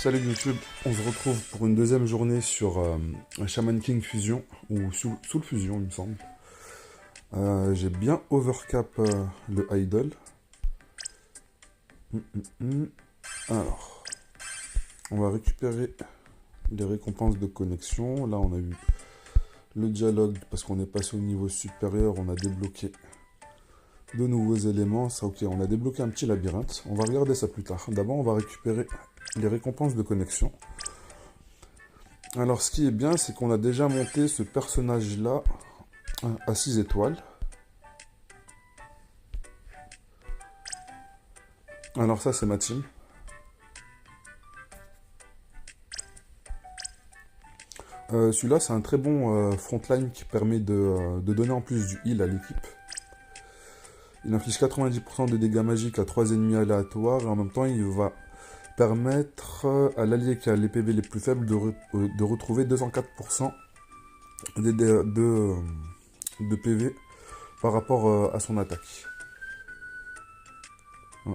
Salut YouTube, on se retrouve pour une deuxième journée sur Shaman King Fusion, ou Soul Fusion il me semble. J'ai bien overcap le idol. Alors, on va récupérer les récompenses de connexion. Là on a eu le dialogue parce qu'on est passé au niveau supérieur, on a débloqué de nouveaux éléments. Ça, ok, on a débloqué un petit labyrinthe, on va regarder ça plus tard. D'abord on va récupérer les récompenses de connexion. Alors ce qui est bien, c'est qu'on a déjà monté ce personnage-là à 6 étoiles. Alors ça, c'est ma team. Celui-là, c'est un très bon frontline qui permet de donner en plus du heal à l'équipe. Il inflige 90% de dégâts magiques à 3 ennemis aléatoires et en même temps, il va permettre à l'allié qui a les PV les plus faibles de retrouver 204% de PV par rapport à son attaque. Et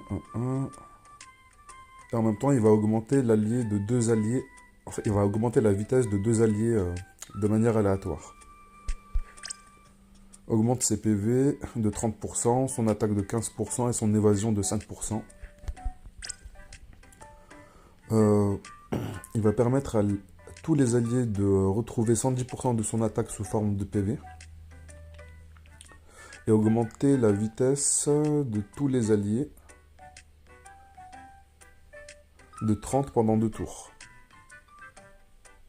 en même temps, il va augmenter l'allié de 2 alliés. Enfin, il va augmenter la vitesse de 2 alliés de manière aléatoire. Augmente ses PV de 30%, son attaque de 15% et son évasion de 5%. Il va permettre à tous les alliés de retrouver 110% de son attaque sous forme de PV. Et augmenter la vitesse de tous les alliés de 30 pendant 2 tours.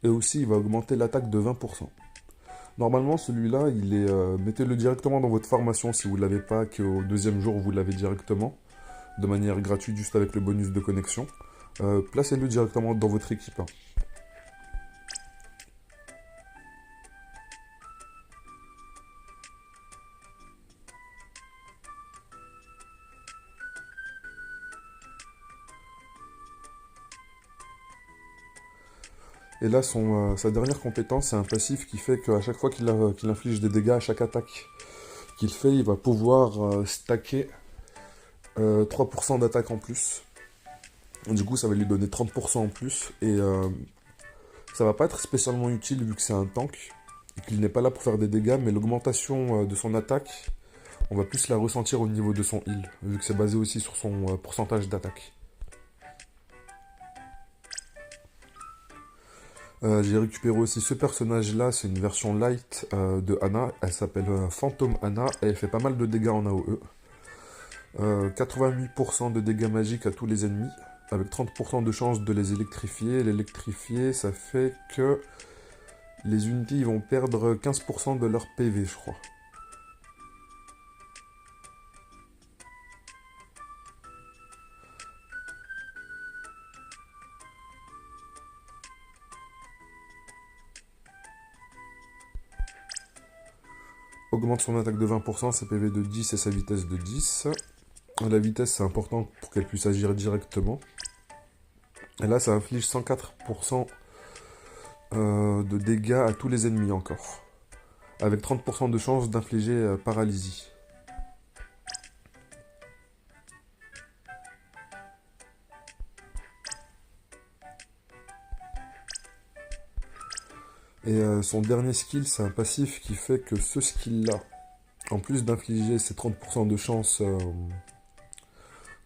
Et aussi, il va augmenter l'attaque de 20%. Normalement, celui-là, il est mettez-le directement dans votre formation si vous ne l'avez pas, qu'au deuxième jour, vous l'avez directement, de manière gratuite, juste avec le bonus de connexion. Placez-le directement dans votre équipe. Et là, sa dernière compétence, c'est un passif qui fait qu'à chaque fois qu'il inflige des dégâts à chaque attaque qu'il fait, il va pouvoir stacker 3% d'attaque en plus. Du coup, ça va lui donner 30% en plus. Et ça va pas être spécialement utile vu que c'est un tank et qu'il n'est pas là pour faire des dégâts, mais l'augmentation de son attaque, on va plus la ressentir au niveau de son heal, vu que c'est basé aussi sur son pourcentage d'attaque. J'ai récupéré aussi ce personnage-là, c'est une version light de Ana. Elle s'appelle Phantom Ana et elle fait pas mal de dégâts en AOE. 88% de dégâts magiques à tous les ennemis, avec 30% de chance de les électrifier. L'électrifier, ça fait que les unités vont perdre 15% de leur PV, je crois. Augmente son attaque de 20%, ses PV de 10 et sa vitesse de 10. La vitesse, c'est important pour qu'elle puisse agir directement. Et là, ça inflige 104% de dégâts à tous les ennemis encore. Avec 30% de chance d'infliger paralysie. Et son dernier skill, c'est un passif qui fait que ce skill-là, en plus d'infliger ses 30% de chance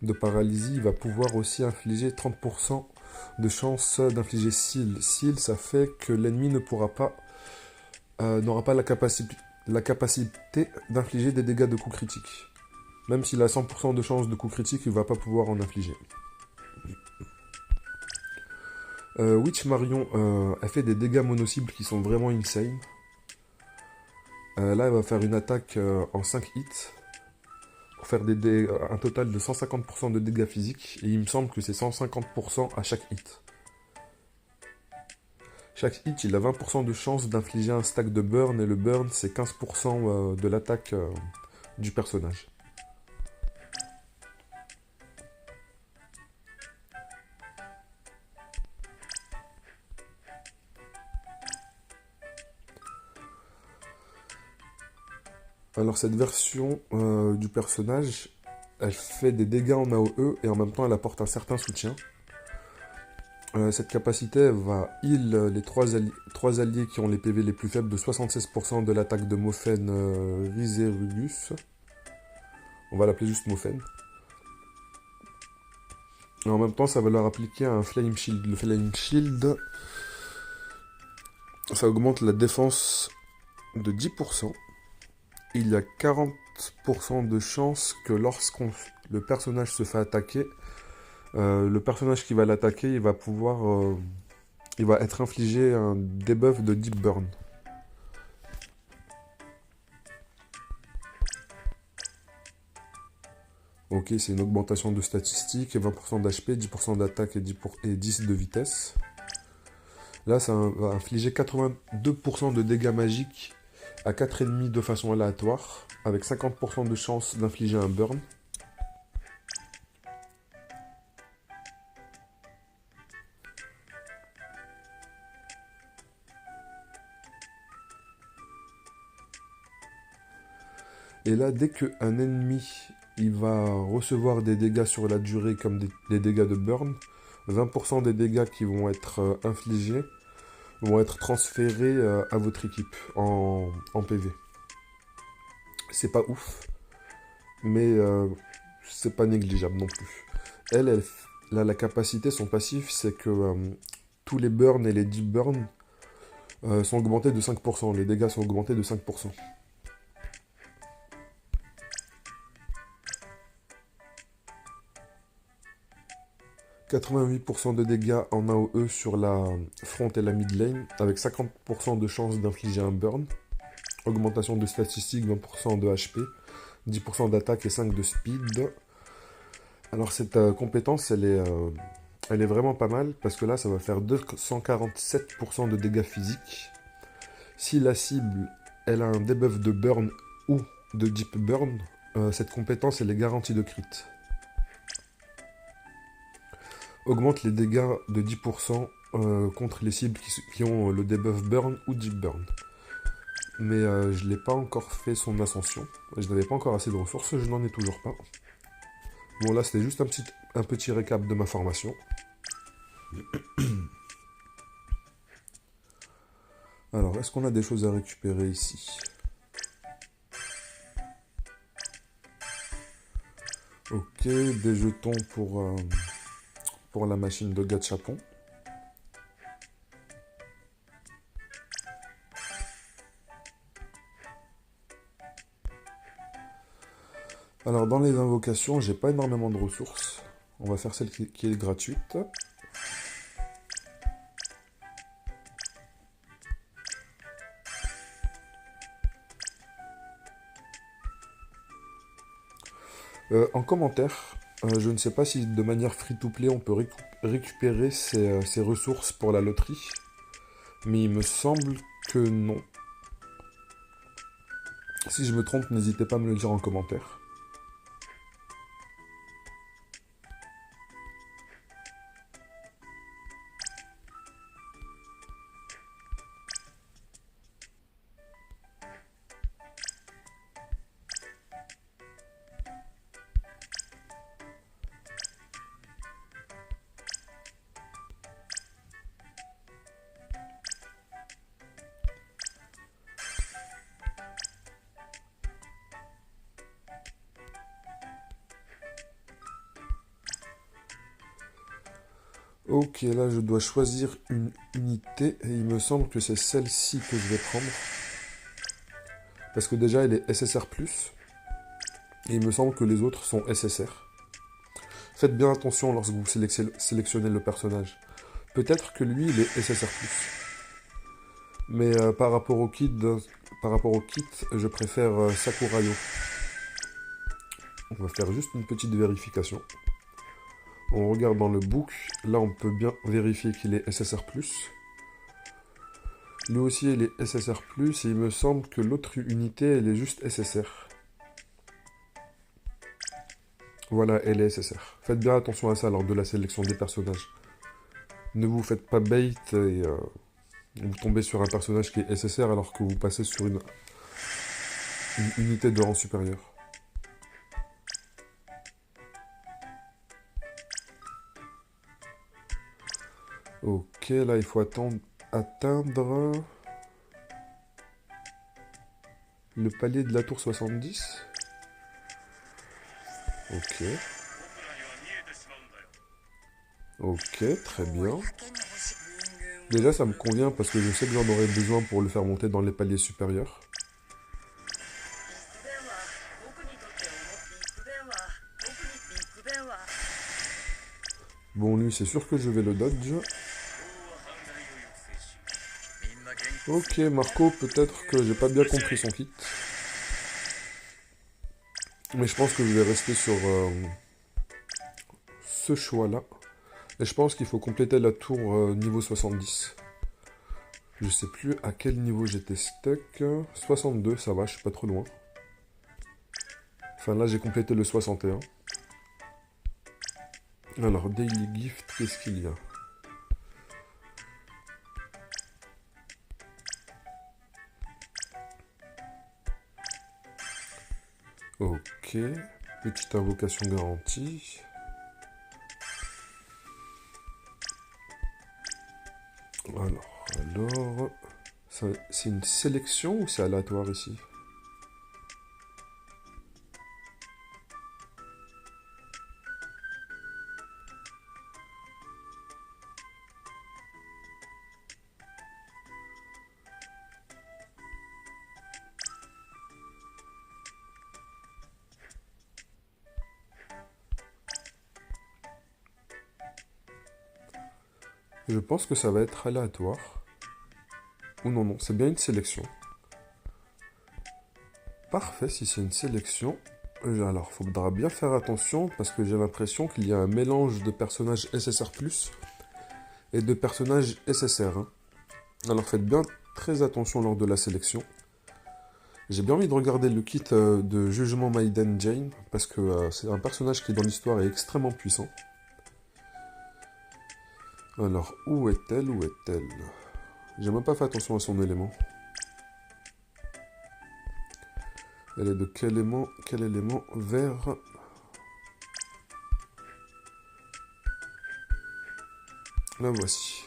de paralysie, il va pouvoir aussi infliger 30% de chance d'infliger Seal. Seal, ça fait que l'ennemi n'aura pas la capacité d'infliger des dégâts de coups critiques. Même s'il a 100% de chance de coups critiques, il ne va pas pouvoir en infliger. Witch Marion, elle fait des dégâts mono-cibles qui sont vraiment insane. Là, elle va faire une attaque en 5 hits pour faire un total de 150% de dégâts physiques. Et il me semble que c'est 150% à chaque hit. Chaque hit, il a 20% de chance d'infliger un stack de burn. Et le burn, c'est 15% de l'attaque du personnage. Alors cette version du personnage, elle fait des dégâts en AOE et en même temps elle apporte un certain soutien. Cette capacité va heal les trois alliés qui ont les PV les plus faibles de 76% de l'attaque de Mofen Rizerugus. On va l'appeler juste Mofen. Et en même temps, ça va leur appliquer un Flame Shield. Le Flame Shield, ça augmente la défense de 10%. Il y a 40% de chance que le personnage se fait attaquer, le personnage qui va l'attaquer, il va être infligé un debuff de Deep Burn. Ok, c'est une augmentation de statistiques, 20% d'HP, 10% d'attaque et 10 de vitesse. Là, ça va infliger 82% de dégâts magiques à 4 ennemis de façon aléatoire, avec 50% de chance d'infliger un burn. Et là, dès qu'un ennemi il va recevoir des dégâts sur la durée comme des dégâts de burn, 20% des dégâts qui vont être infligés vont être transférés à votre équipe en PV. C'est pas ouf, mais c'est pas négligeable non plus. Elle a la capacité, son passif, c'est que tous les burns et les deep burns sont augmentés de 5%. Les dégâts sont augmentés de 5%. « 88% de dégâts en AOE sur la front et la mid lane, avec 50% de chance d'infliger un burn. Augmentation de statistiques, 20% de HP, 10% d'attaque et 5 de speed. Alors cette compétence, elle est vraiment pas mal, parce que là, ça va faire 247% de dégâts physiques. Si la cible, elle a un debuff de burn ou de deep burn, cette compétence, elle est garantie de crit. Augmente les dégâts de 10% contre les cibles qui ont le debuff burn ou deep burn. Mais je n'ai pas encore fait son ascension. Je n'avais pas encore assez de ressources, je n'en ai toujours pas. Bon, là, c'était juste un petit récap de ma formation. Alors, est-ce qu'on a des choses à récupérer ici? Ok, des jetons pour la machine de gachapon. Alors, dans les invocations, j'ai pas énormément de ressources. On va faire celle qui est gratuite. En commentaire, je ne sais pas si de manière free-to-play on peut récupérer ces ressources pour la loterie, mais il me semble que non. Si je me trompe, n'hésitez pas à me le dire en commentaire. Ok, là je dois choisir une unité et il me semble que c'est celle-ci que je vais prendre. Parce que déjà elle est SSR+, et il me semble que les autres sont SSR. Faites bien attention lorsque vous sélectionnez le personnage. Peut-être que lui il est SSR+. Mais par rapport au kit, je préfère Sakurayo. On va faire juste une petite vérification. On regarde dans le book, là on peut bien vérifier qu'il est SSR+. Lui aussi il est SSR+, et il me semble que l'autre unité elle est juste SSR. Voilà, elle est SSR. Faites bien attention à ça lors de la sélection des personnages. Ne vous faites pas bait et vous tombez sur un personnage qui est SSR alors que vous passez sur une unité de rang supérieur. Ok, là il faut atteindre le palier de la tour 70. Ok. Ok, très bien. Déjà ça me convient parce que je sais que j'en aurai besoin pour le faire monter dans les paliers supérieurs. Bon, lui, c'est sûr que je vais le dodge. Ok, Marco, peut-être que j'ai pas bien compris son kit. Mais je pense que je vais rester sur ce choix-là. Et je pense qu'il faut compléter la tour niveau 70. Je sais plus à quel niveau j'étais stuck. 62, ça va, je suis pas trop loin. Enfin, là, j'ai complété le 61. Alors, Daily Gift, qu'est-ce qu'il y a? Ok. Petite invocation garantie. Alors... C'est une sélection ou c'est aléatoire ici? Je pense que ça va être aléatoire. Ou non, non, c'est bien une sélection. Parfait, si c'est une sélection. Alors, faudra bien faire attention parce que j'ai l'impression qu'il y a un mélange de personnages SSR+, et de personnages SSR. Alors faites bien très attention lors de la sélection. J'ai bien envie de regarder le kit de Jugement Maiden Jane, parce que c'est un personnage qui dans l'histoire est extrêmement puissant. Alors, où est-elle? Où est-elle? J'ai même pas fait attention à son élément. Elle est de quel élément? Quel élément? Vert. La voici.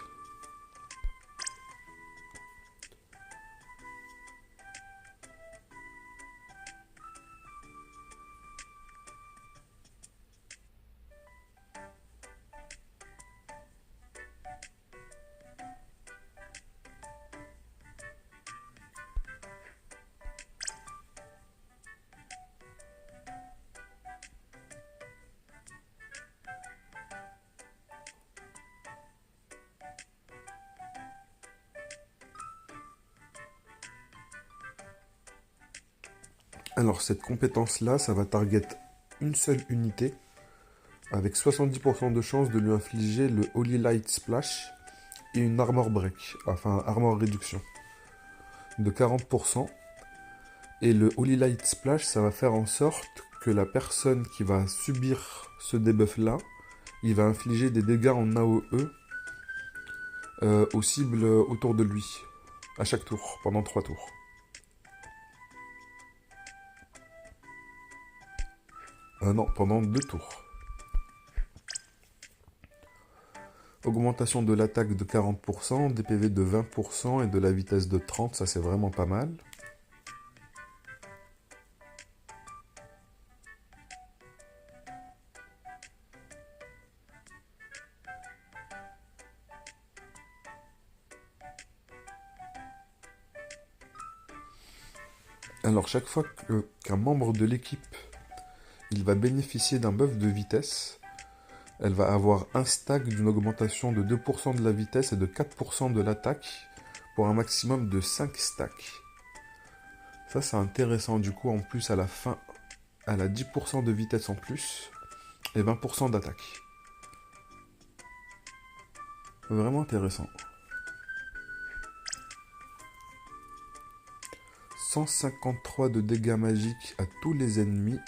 Alors cette compétence-là, ça va target une seule unité, avec 70% de chance de lui infliger le Holy Light Splash et une Armor Break, enfin Armor Réduction, de 40%. Et le Holy Light Splash, ça va faire en sorte que la personne qui va subir ce debuff-là, il va infliger des dégâts en AOE aux cibles autour de lui, à chaque tour, pendant 3 tours. Non, pendant 2 tours. Augmentation de l'attaque de 40%, des PV de 20% et de la vitesse de 30%, ça c'est vraiment pas mal. Alors chaque fois qu'un membre de l'équipe il va bénéficier d'un buff de vitesse, elle va avoir un stack d'une augmentation de 2% de la vitesse et de 4% de l'attaque pour un maximum de 5 stacks. Ça c'est intéressant, du coup en plus à la fin elle a 10% de vitesse en plus et 20% d'attaque. Vraiment intéressant. 153 de dégâts magiques à tous les ennemis.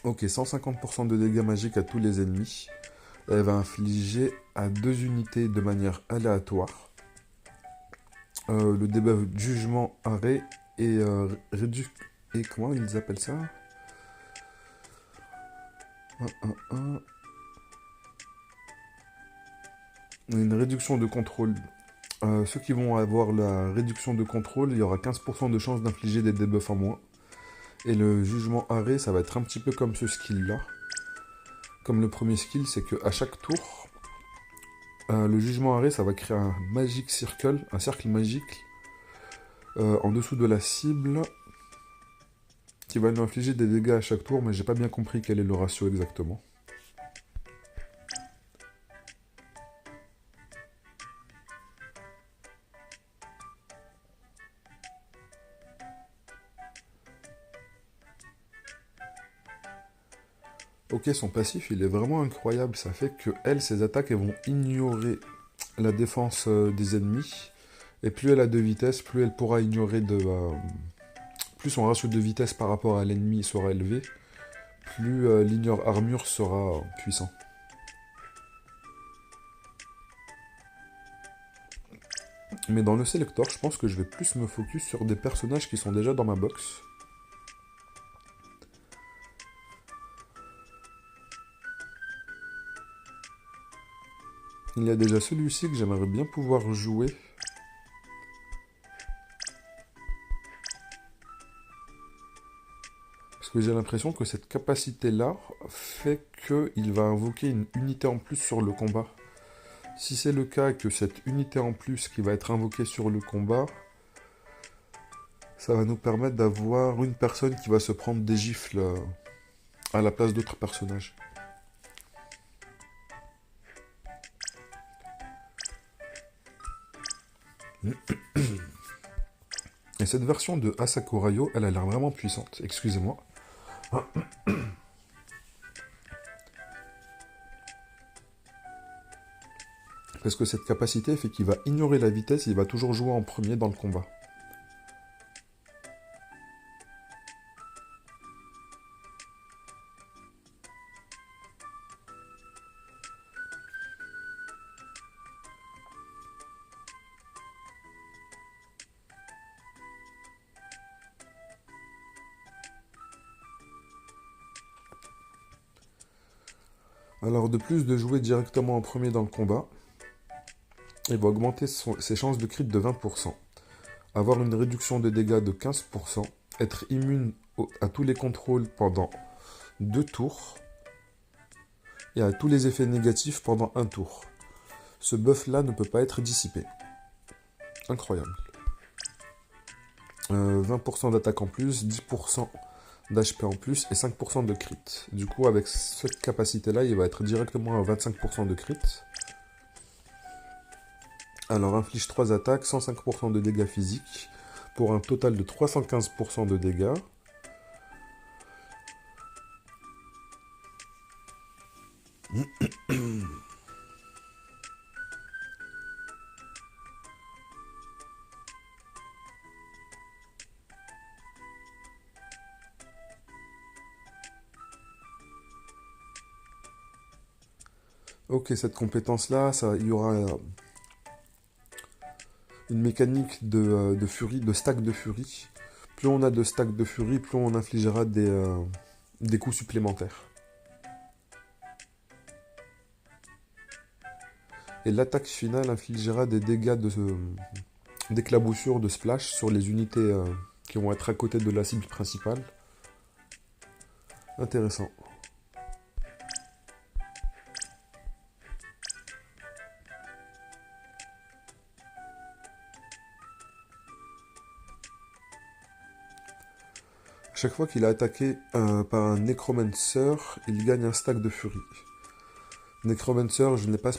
Ok, 150% de dégâts magiques à tous les ennemis. Elle va infliger à 2 unités de manière aléatoire. Le debuff jugement arrêt et réduit. Et comment ils appellent ça? Une réduction de contrôle. Ceux qui vont avoir la réduction de contrôle, il y aura 15% de chance d'infliger des debuffs en moins. Et le jugement arrêt, ça va être un petit peu comme ce skill-là. Comme le premier skill, c'est que à chaque tour, le jugement arrêt, ça va créer un magic circle, un cercle magique, en dessous de la cible, qui va lui infliger des dégâts à chaque tour, mais j'ai pas bien compris quel est le ratio exactement. Ok, son passif, il est vraiment incroyable. Ça fait que elle, ses attaques, elles vont ignorer la défense des ennemis. Et plus elle a de vitesse, plus elle pourra ignorer de... plus son ratio de vitesse par rapport à l'ennemi sera élevé, plus l'ignore armure sera puissant. Mais dans le sélecteur, je pense que je vais plus me focus sur des personnages qui sont déjà dans ma box. Il y a déjà celui-ci que j'aimerais bien pouvoir jouer. Parce que j'ai l'impression que cette capacité-là fait qu'il va invoquer une unité en plus sur le combat. Si c'est le cas que cette unité en plus qui va être invoquée sur le combat, ça va nous permettre d'avoir une personne qui va se prendre des gifles à la place d'autres personnages. Et cette version de Asako Rayo, elle a l'air vraiment puissante. Excusez-moi. Parce que cette capacité fait qu'il va ignorer la vitesse, il va toujours jouer en premier dans le combat. Alors de plus de jouer directement en premier dans le combat, il va augmenter ses chances de crit de 20%, avoir une réduction de dégâts de 15%, être immune à tous les contrôles pendant 2 tours, et à tous les effets négatifs pendant un tour. Ce buff-là ne peut pas être dissipé. Incroyable. 20% d'attaque en plus, 10% d'HP en plus et 5% de crit. Du coup, avec cette capacité-là, il va être directement à 25% de crit. Alors, inflige 3 attaques, 105% de dégâts physiques, pour un total de 315% de dégâts. Ok, cette compétence-là, il y aura une mécanique de furie, de stack de furie. Plus on a de stack de furie, plus on infligera des coups supplémentaires. Et l'attaque finale infligera des dégâts d'éclaboussure, de splash sur les unités qui vont être à côté de la cible principale. Intéressant. Chaque fois qu'il est attaqué par un Necromancer, il gagne un stack de furie. Necromancer, je n'ai pas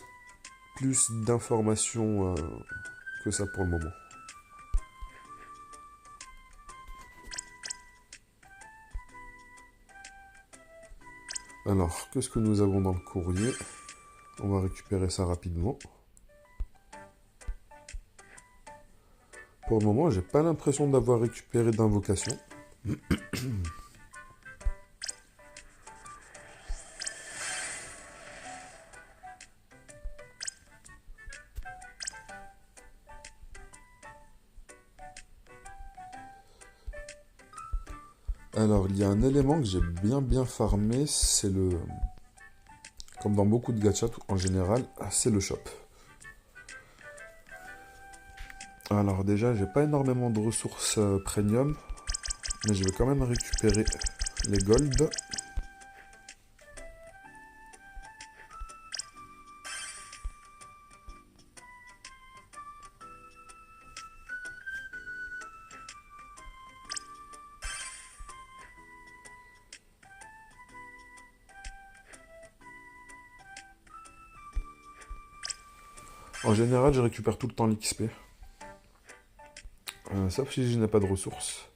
plus d'informations que ça pour le moment. Alors, qu'est-ce que nous avons dans le courrier? On va récupérer ça rapidement. Pour le moment, j'ai pas l'impression d'avoir récupéré d'invocation. Alors, il y a un élément que j'ai bien farmé, c'est le... Comme dans beaucoup de gachas en général, c'est le shop. Alors déjà, j'ai pas énormément de ressources premium, mais je vais quand même récupérer les gold. En général, je récupère tout le temps l'XP. Sauf si je n'ai pas de ressources.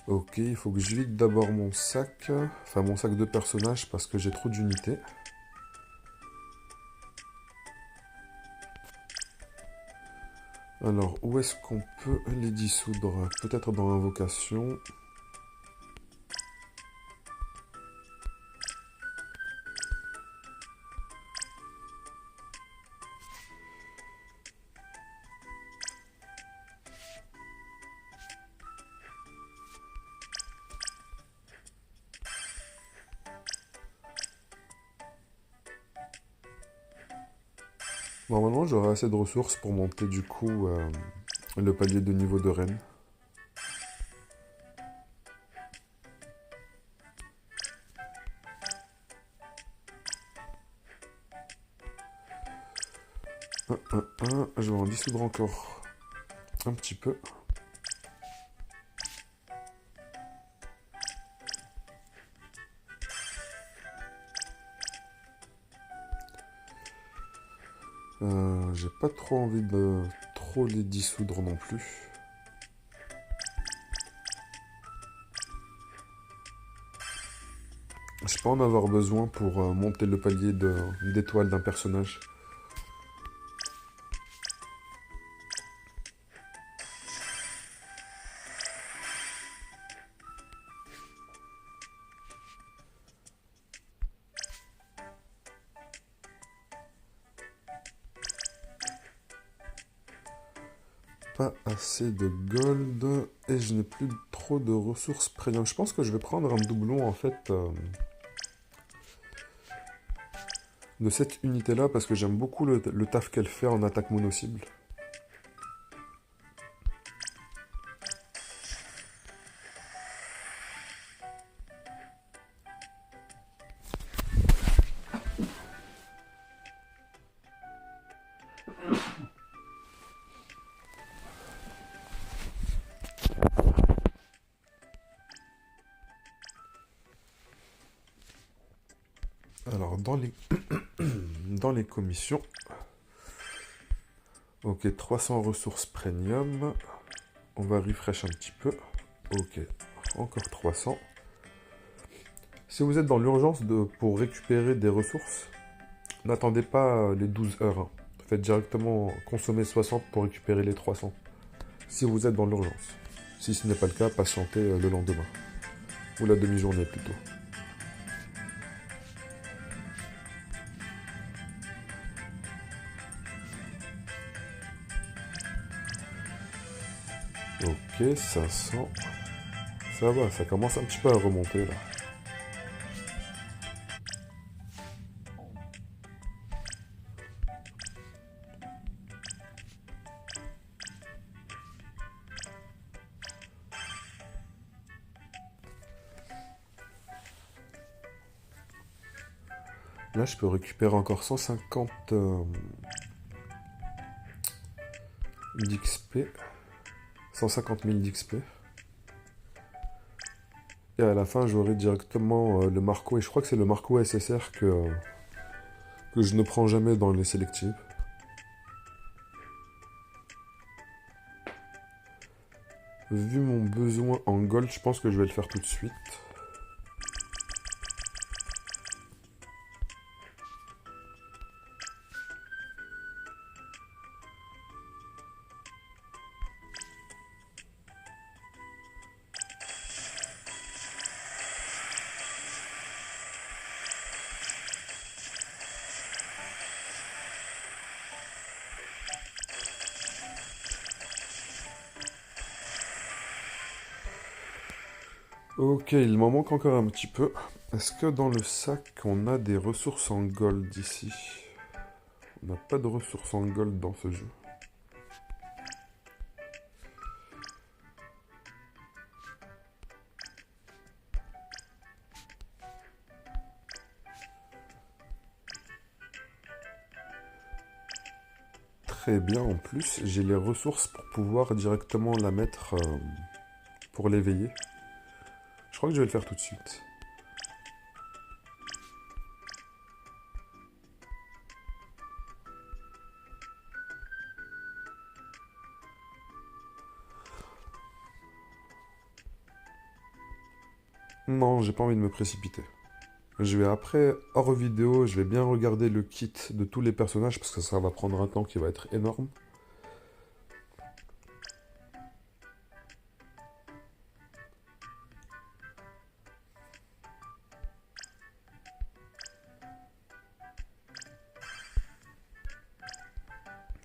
Ok, il faut que je vide d'abord mon sac. Enfin, mon sac de personnage parce que j'ai trop d'unités. Alors, où est-ce qu'on peut les dissoudre? Peut-être dans Invocation. Normalement, j'aurai assez de ressources pour monter du coup le palier de niveau de reine. Je vais en dissoudre encore un petit peu. J'ai pas trop envie de trop les dissoudre non plus. Je peux en avoir besoin pour monter le palier d'étoiles d'un personnage. Pas assez de gold et je n'ai plus trop de ressources premium. Je pense que je vais prendre un doublon en fait de cette unité là parce que j'aime beaucoup le taf qu'elle fait en attaque mono-cible. Alors dans les commissions, ok, 300 ressources premium, on va refresh un petit peu, ok, encore 300. Si vous êtes dans l'urgence pour récupérer des ressources, n'attendez pas les 12 heures, hein. Faites directement consommer 60 pour récupérer les 300, si vous êtes dans l'urgence. Si ce n'est pas le cas, patientez le lendemain, ou la demi-journée plutôt. Ok, 500. Ça va, ça commence un petit peu à remonter là. Là, je peux récupérer encore 150 d'XP. 150 000 d'XP. Et à la fin, j'aurai directement le Marco. Et je crois que c'est le Marco SSR que je ne prends jamais dans les sélectives. Vu mon besoin en gold, je pense que je vais le faire tout de suite. « Ok, il m'en manque encore un petit peu. Est-ce que dans le sac, on a des ressources en gold ici? On n'a pas de ressources en gold dans ce jeu. Très bien, en plus, j'ai les ressources pour pouvoir directement la mettre pour l'éveiller. Je crois que je vais le faire tout de suite. Non, j'ai pas envie de me précipiter. Je vais après, hors vidéo, je vais bien regarder le kit de tous les personnages parce que ça va prendre un temps qui va être énorme.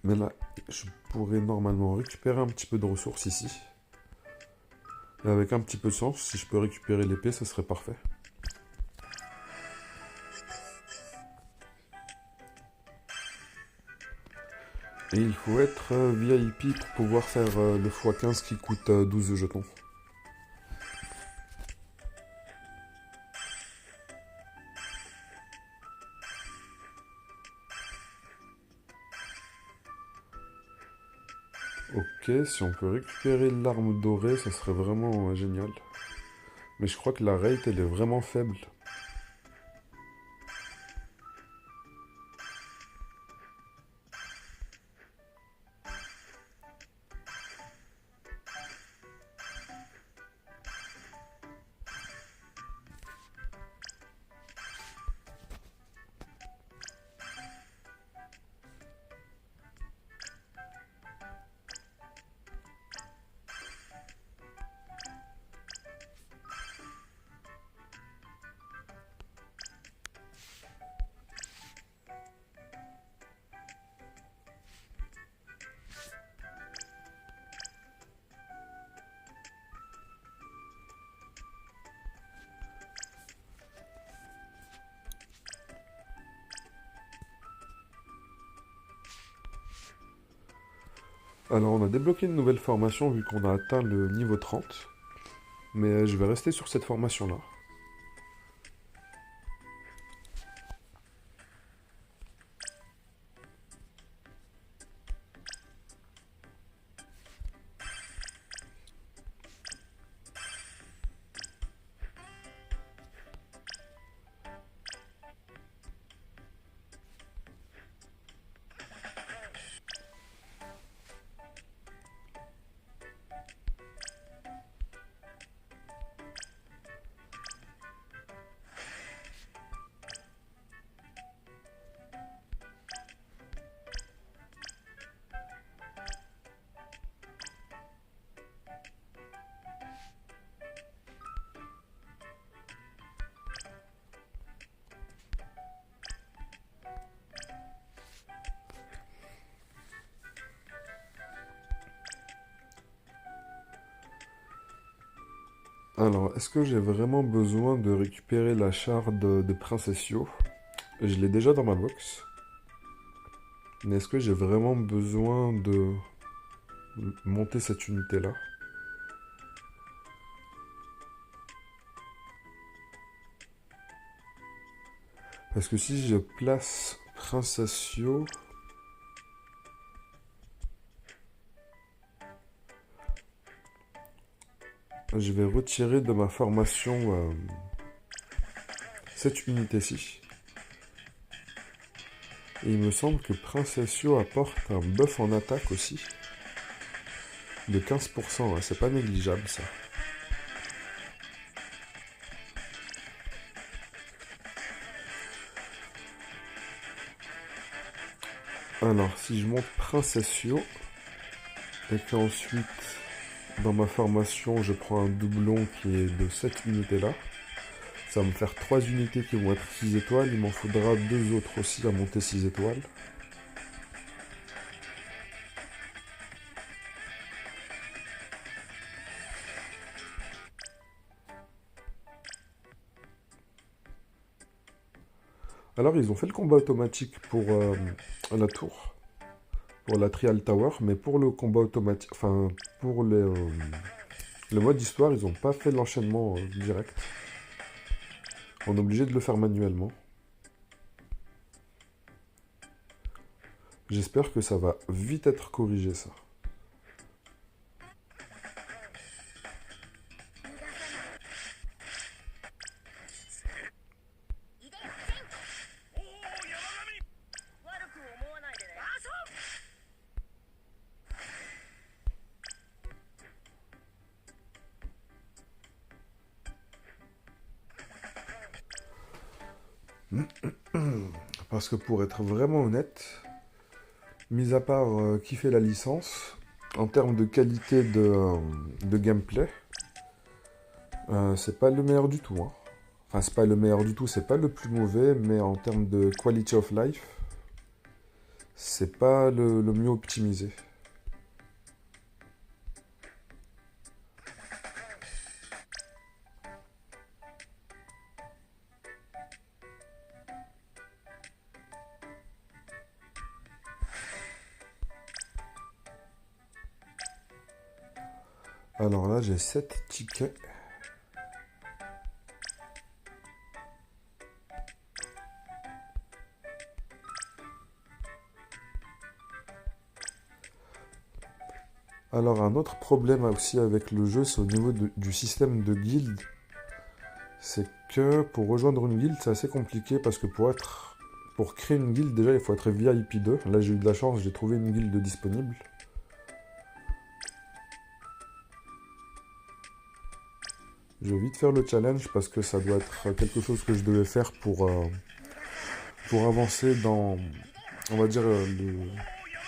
Mais là, je pourrais normalement récupérer un petit peu de ressources ici. Et avec un petit peu de chance, si je peux récupérer l'épée, ce serait parfait. Et il faut être VIP pour pouvoir faire le x15 qui coûte 12 jetons. Ok, si on peut récupérer l'arme dorée, ça serait vraiment génial. Mais je crois que la rate, elle est vraiment faible. Alors on a débloqué une nouvelle formation vu qu'on a atteint le niveau 30. Mais je vais rester sur cette formation-là. Alors, est-ce que j'ai vraiment besoin de récupérer la shard de Princessio? Je l'ai déjà dans ma box. Mais est-ce que j'ai vraiment besoin de monter cette unité-là? Parce que si je place Princessio, je vais retirer de ma formation cette unité-ci. Et il me semble que Princessio apporte un buff en attaque aussi. De 15%, hein, c'est pas négligeable ça. Alors, si je monte Princessio, et qu'ensuite, dans ma formation, je prends un doublon qui est de cette unité-là, ça va me faire 3 unités qui vont être 6 étoiles, il m'en faudra 2 autres aussi à monter 6 étoiles. Alors, ils ont fait le combat automatique pour la tour, pour la Trial Tower, mais pour le combat automatique, enfin, pour le mode histoire, ils n'ont pas fait l'enchaînement direct. On est obligé de le faire manuellement. J'espère que ça va vite être corrigé, ça. Parce que pour être vraiment honnête, mis à part qui fait la licence, en termes de qualité de gameplay, c'est pas le meilleur du tout, hein. Enfin, c'est pas le meilleur du tout, c'est pas le plus mauvais, mais en termes de quality of life, c'est pas le mieux optimisé. Alors là, j'ai 7 tickets. Alors un autre problème aussi avec le jeu, c'est au niveau du système de guild. C'est que pour rejoindre une guilde, c'est assez compliqué parce que pour créer une guilde, déjà, il faut être VIP 2. Là, j'ai eu de la chance, j'ai trouvé une guilde disponible. Je vais vite faire le challenge parce que ça doit être quelque chose que je devais faire pour avancer dans, on va dire, le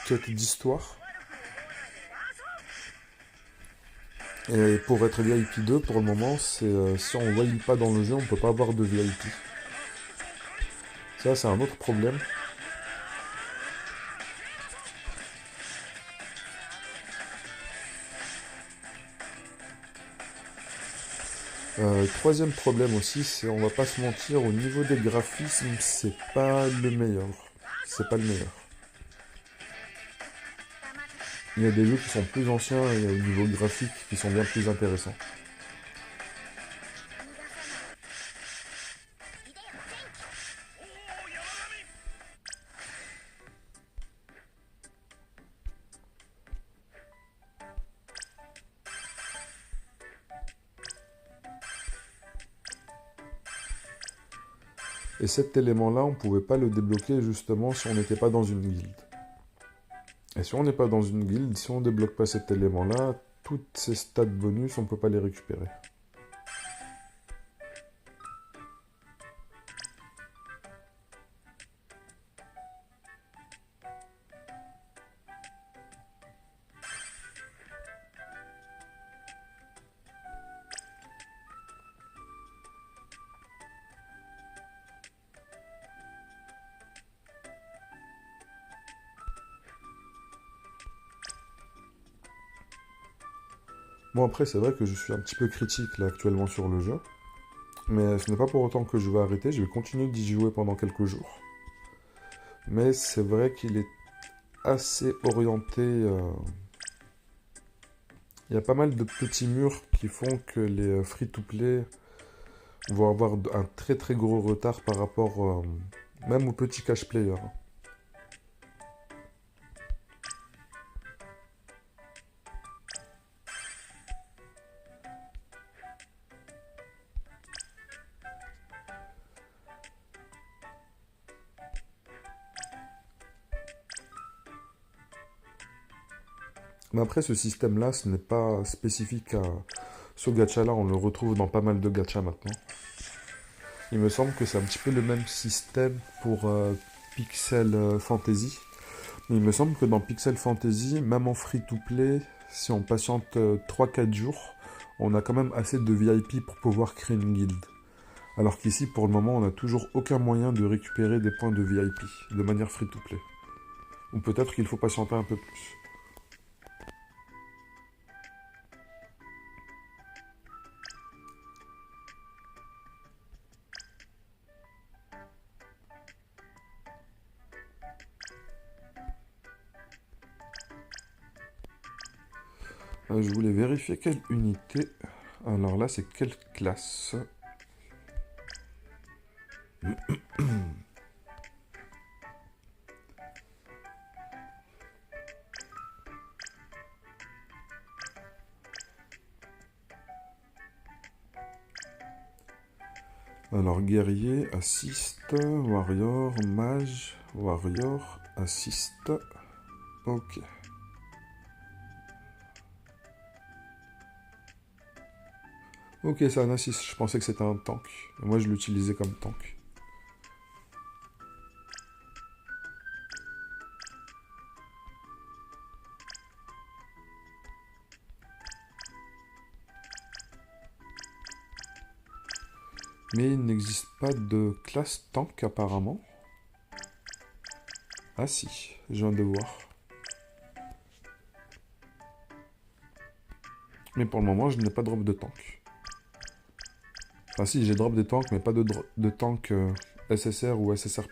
quête d'histoire. Et pour être VIP 2, pour le moment, c'est si on ne voit pas dans le jeu, on ne peut pas avoir de VIP. Ça, c'est un autre problème. Troisième problème aussi, c'est, on va pas se mentir, au niveau des graphismes, c'est pas le meilleur. C'est pas le meilleur. Il y a des jeux qui sont plus anciens et au niveau graphique qui sont bien plus intéressants. Et cet élément-là, on pouvait pas le débloquer justement si on n'était pas dans une guilde. Et si on n'est pas dans une guilde, si on débloque pas cet élément-là, toutes ces stats bonus, on peut pas les récupérer. Bon après c'est vrai que je suis un petit peu critique là actuellement sur le jeu, mais ce n'est pas pour autant que je vais arrêter, je vais continuer d'y jouer pendant quelques jours. Mais c'est vrai qu'il est assez orienté. Il y a pas mal de petits murs qui font que les free-to-play vont avoir un très très gros retard par rapport même aux petits cash players. Mais après ce système-là, ce n'est pas spécifique à ce gacha-là, on le retrouve dans pas mal de gachas maintenant. Il me semble que c'est un petit peu le même système pour Pixel Fantasy. Mais il me semble que dans Pixel Fantasy, même en free-to-play, si on patiente 3-4 jours, on a quand même assez de VIP pour pouvoir créer une guilde. Alors qu'ici, pour le moment, on n'a toujours aucun moyen de récupérer des points de VIP de manière free-to-play. Ou peut-être qu'il faut patienter un peu plus. Je voulais vérifier quelle unité. Alors là, c'est quelle classe? Alors, guerrier, assist, warrior, mage, warrior, assist. Ok. Ok, c'est un assist. Je pensais que c'était un tank. Moi, je l'utilisais comme tank. Mais il n'existe pas de classe tank apparemment. Ah si, je viens de voir. Mais pour le moment, je n'ai pas de drop de tank. Enfin si, j'ai drop des tanks, mais pas de tank SSR ou SSR+.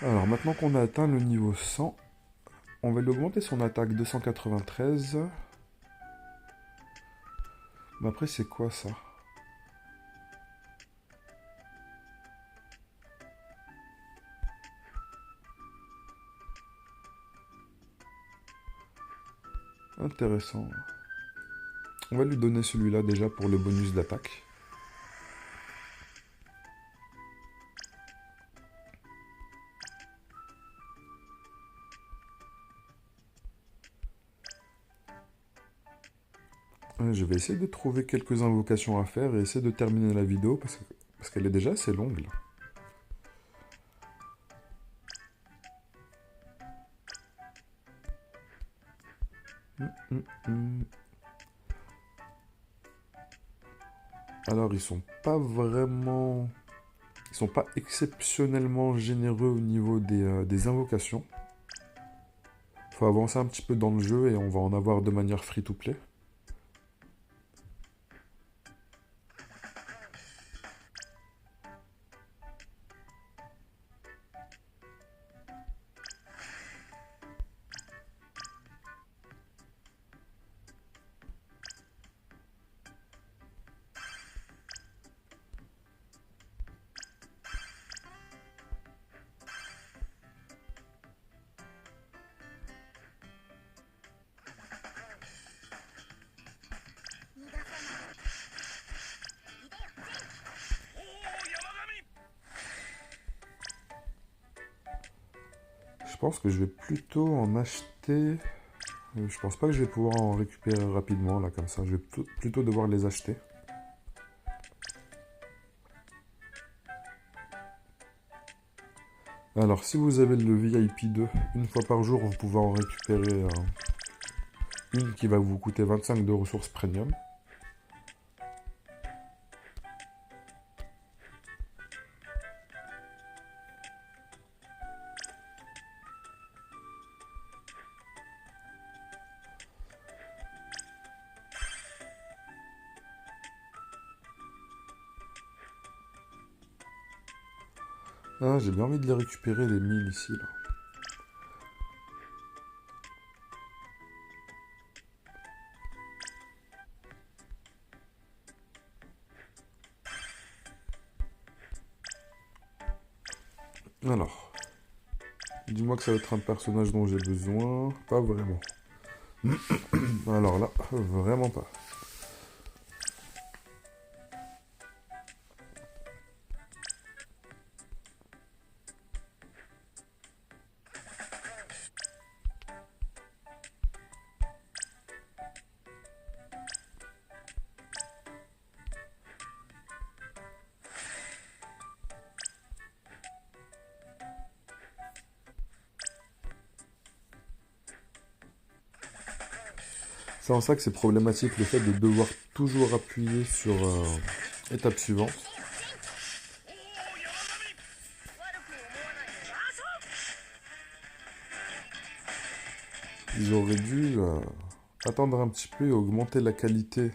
Alors maintenant qu'on a atteint le niveau 100, on va lui augmenter son attaque 293. Mais après, c'est quoi ça? Intéressant. On va lui donner celui-là déjà pour le bonus d'attaque. Je vais essayer de trouver quelques invocations à faire et essayer de terminer la vidéo parce qu'elle est déjà assez longue là. Alors ils sont pas vraiment... Ils sont pas exceptionnellement généreux au niveau des invocations. Faut avancer un petit peu dans le jeu et on va en avoir de manière free-to-play. Je pense que je vais plutôt en acheter. Je pense pas que je vais pouvoir en récupérer rapidement là comme ça. Je vais plutôt devoir les acheter. Alors si vous avez le VIP 2, une fois par jour vous pouvez en récupérer une qui va vous coûter 25 de ressources premium. Ah, j'ai bien envie de les récupérer les 1000 ici là. Alors, dis-moi que ça va être un personnage dont j'ai besoin. Pas vraiment. Alors là, vraiment pas. C'est en ça que c'est problématique le fait de devoir toujours appuyer sur étape suivante. Ils auraient dû attendre un petit peu et augmenter la qualité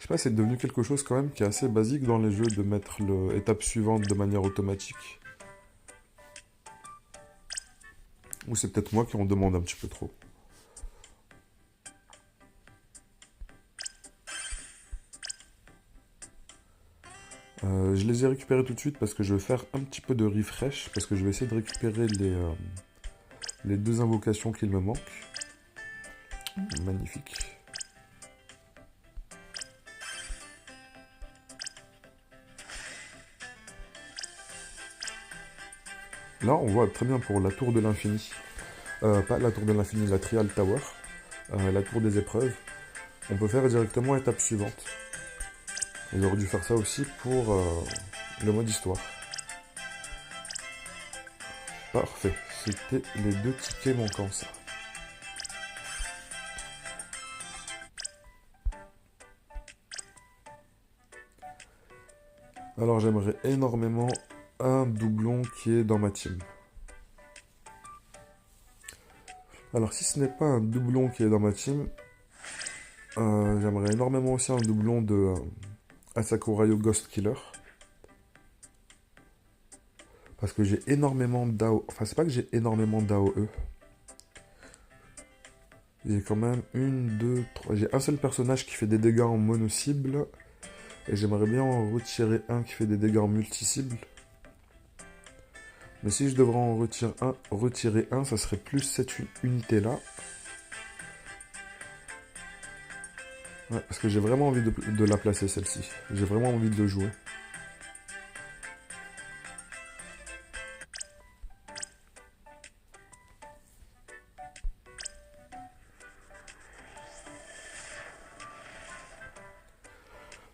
Je sais pas, c'est devenu quelque chose quand même qui est assez basique dans les jeux de mettre l'étape suivante de manière automatique. Ou c'est peut-être moi qui en demande un petit peu trop. Je les ai récupérés tout de suite parce que je vais faire un petit peu de refresh, parce que je vais essayer de récupérer les deux invocations qu'il me manquent. Magnifique. Là, on voit très bien pour la tour de l'infini. Pas la tour de l'infini, la Trial Tower. La tour des épreuves. On peut faire directement étape suivante. J'aurais dû faire ça aussi pour le mode histoire. Parfait. C'était les deux tickets manquants, ça. Alors j'aimerais énormément un doublon qui est dans ma team. Alors si ce n'est pas un doublon qui est dans ma team, j'aimerais énormément aussi un doublon de Asakurayo Ghost Killer. Parce que j'ai énormément d'AO... Enfin c'est pas que j'ai énormément d'AOE. J'ai quand même une, deux, trois... J'ai un seul personnage qui fait des dégâts en mono-cible. Et j'aimerais bien en retirer un qui fait des dégâts en multi-cible. Mais si je devrais en retirer un, ça serait plus cette unité-là. Ouais, parce que j'ai vraiment envie de la placer, celle-ci. J'ai vraiment envie de le jouer.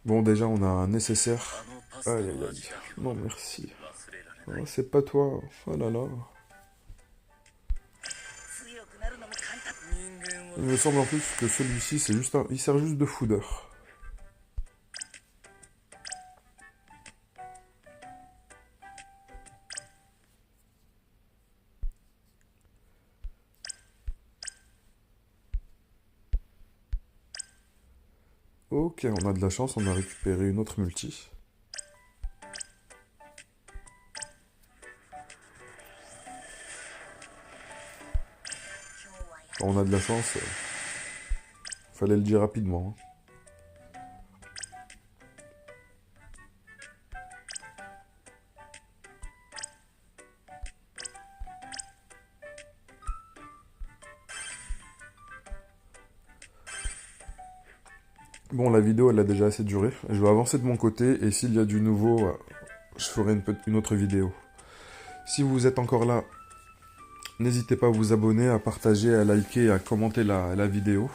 Bon, déjà, on a un nécessaire. Aïe, aïe, aïe. Non, merci. Oh, c'est pas toi. Oh là là. Il me semble en plus que celui-ci, c'est juste il sert juste de foudeur. Ok, on a de la chance, on a récupéré une autre multi. Quand on a de la chance, fallait le dire rapidement. Bon, la vidéo, elle a déjà assez duré. Je vais avancer de mon côté, et s'il y a du nouveau, je ferai une autre vidéo. Si vous êtes encore là, n'hésitez pas à vous abonner, à partager, à liker et à commenter la vidéo.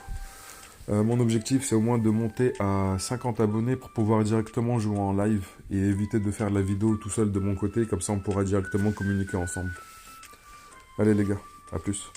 Mon objectif, c'est au moins de monter à 50 abonnés pour pouvoir directement jouer en live et éviter de faire la vidéo tout seul de mon côté, comme ça on pourra directement communiquer ensemble. Allez les gars, à plus.